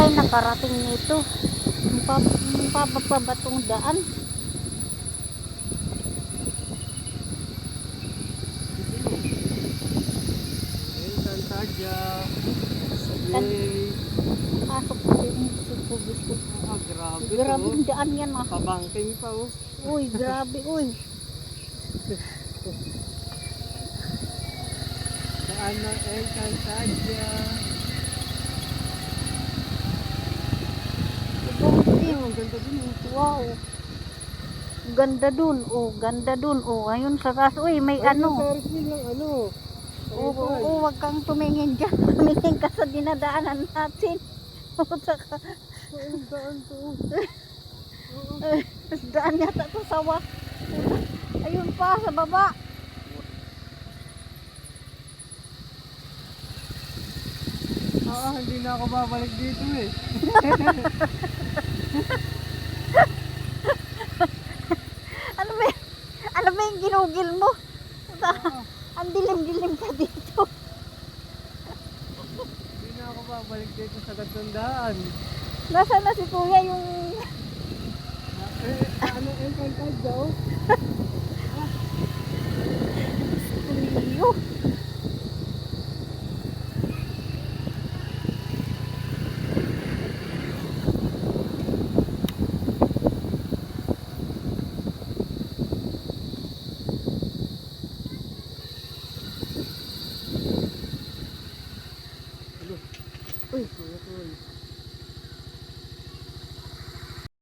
tayo nakarating nito. Mapapaba tong daan. Tantadya. Pasok ko yung sububis ko. Grabe Grabe to. yung daan yan ah. Pabangking pa oh. Uy, grabe uy. Daan ng Encantadia. Ang ganda din oh. Wow. Ganda dun. Oh, ganda dun. Oh, ayun sa taas. Uy, may Ay, ano. Ferris wheel lang ano. Oo, wag kang tumingin dyan. Tumingin ka sa dinadaanan natin. Ang daan to. Daan yata to sawa. Ayun pa, sa baba. Hindi na ako babalik dito eh. Ano ba yung ginugil mo? Ang dilim-dilim ka dito. Hindi na ako babalik dito sa Gatundaan. Nasaan na si kuya yung... Ano Encantadia oh?